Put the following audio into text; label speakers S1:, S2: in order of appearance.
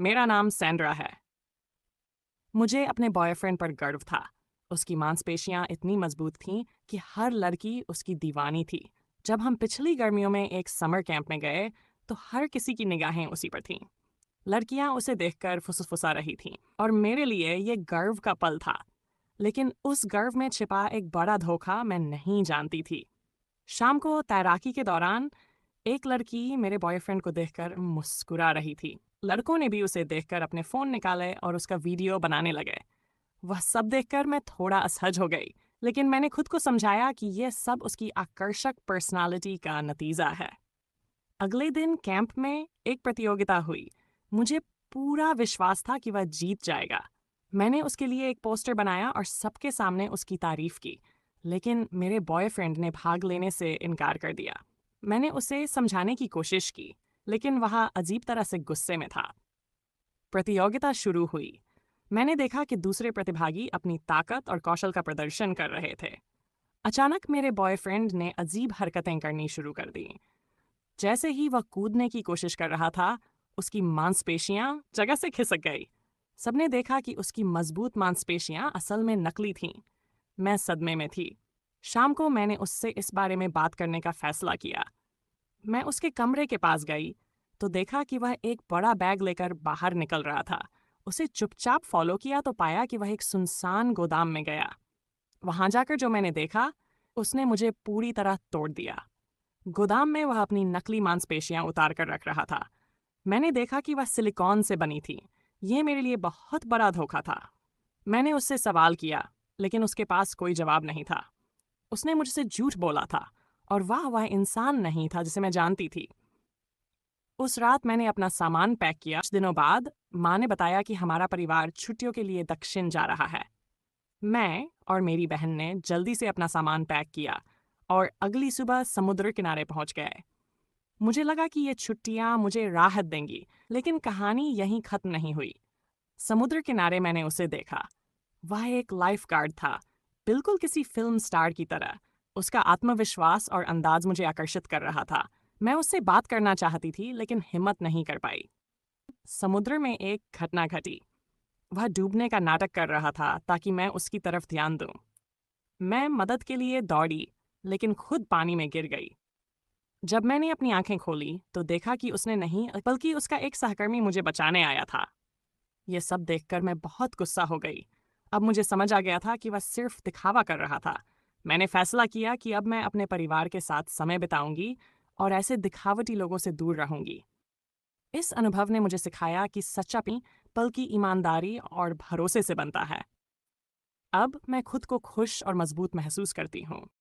S1: मेरा नाम सैंड्रा है। मुझे अपने बॉयफ्रेंड पर गर्व था। उसकी मांसपेशियां इतनी मजबूत थीं कि हर लड़की उसकी दीवानी थी। जब हम पिछली गर्मियों में एक समर कैंप में गए, तो हर किसी की निगाहें उसी पर थीं। लड़कियां उसे देखकर फुसफुसा रही थीं और मेरे लिए ये गर्व का पल था। लेकिन उस गर्व में छिपा एक बड़ा धोखा मैं नहीं जानती थी। शाम को तैराकी के दौरान एक लड़की मेरे बॉयफ्रेंड को देखकर मुस्कुरा रही थी। लड़कों ने भी उसे देखकर अपने फ़ोन निकाले और उसका वीडियो बनाने लगे। वह सब देखकर मैं थोड़ा असहज हो गई, लेकिन मैंने खुद को समझाया कि यह सब उसकी आकर्षक पर्सनालिटी का नतीजा है। अगले दिन कैंप में एक प्रतियोगिता हुई। मुझे पूरा विश्वास था कि वह जीत जाएगा। मैंने उसके लिए एक पोस्टर बनाया और सबके सामने उसकी तारीफ की, लेकिन मेरे बॉयफ्रेंड ने भाग लेने से इनकार कर दिया। मैंने उसे समझाने की कोशिश की, लेकिन वह अजीब तरह से गुस्से में था। प्रतियोगिता शुरू हुई। मैंने देखा कि दूसरे प्रतिभागी अपनी ताकत और कौशल का प्रदर्शन कर रहे थे। अचानक मेरे बॉयफ्रेंड ने अजीब हरकतें करनी शुरू कर दी। जैसे ही वह कूदने की कोशिश कर रहा था, उसकी मांसपेशियां जगह से खिसक गई। सबने देखा कि उसकी मजबूत मांसपेशियां असल में नकली थीं। मैं सदमे में थी। शाम को मैंने उससे इस बारे में बात करने का फैसला किया। मैं उसके कमरे के पास गई तो देखा कि वह एक बड़ा बैग लेकर बाहर निकल रहा था। उसे चुपचाप फॉलो किया तो पाया कि वह एक सुनसान गोदाम में गया। वहां जाकर जो मैंने देखा, उसने मुझे पूरी तरह तोड़ दिया। गोदाम में वह अपनी नकली मांसपेशियां उतार कर रख रहा था। मैंने देखा कि वह सिलिकॉन से बनी थी। यह मेरे लिए बहुत बड़ा धोखा था। मैंने उससे सवाल किया, लेकिन उसके पास कोई जवाब नहीं था। उसने मुझसे झूठ बोला था और वह इंसान नहीं था जिसे मैं जानती थी। उस रात मैंने अपना सामान पैक किया। कुछ दिनों बाद माँ ने बताया कि हमारा परिवार छुट्टियों के लिए दक्षिण जा रहा है। मैं और मेरी बहन ने जल्दी से अपना सामान पैक किया और अगली सुबह समुद्र किनारे पहुंच गए। मुझे लगा कि ये छुट्टियां मुझे राहत देंगी, लेकिन कहानी यहीं खत्म नहीं हुई। समुद्र किनारे मैंने उसे देखा। वह एक लाइफ गार्ड था, बिल्कुल किसी फिल्म स्टार की तरह। उसका आत्मविश्वास और अंदाज मुझे आकर्षित कर रहा था। मैं उससे बात करना चाहती थी, लेकिन हिम्मत नहीं कर पाई। समुद्र में एक घटना घटी। वह डूबने का नाटक कर रहा था ताकि मैं उसकी तरफ ध्यान दूं। मैं मदद के लिए दौड़ी, लेकिन खुद पानी में गिर गई। जब मैंने अपनी आंखें खोली तो देखा कि उसने नहीं, बल्कि उसका एक सहकर्मी मुझे बचाने आया था। ये सब देखकर मैं बहुत गुस्सा हो गई। अब मुझे समझ आ गया था कि वह सिर्फ दिखावा कर रहा था। मैंने फैसला किया कि अब मैं अपने परिवार के साथ समय बिताऊंगी और ऐसे दिखावटी लोगों से दूर रहूंगी। इस अनुभव ने मुझे सिखाया कि सच्चा प्रेम बल्कि ईमानदारी और भरोसे से बनता है। अब मैं खुद को खुश और मजबूत महसूस करती हूँ।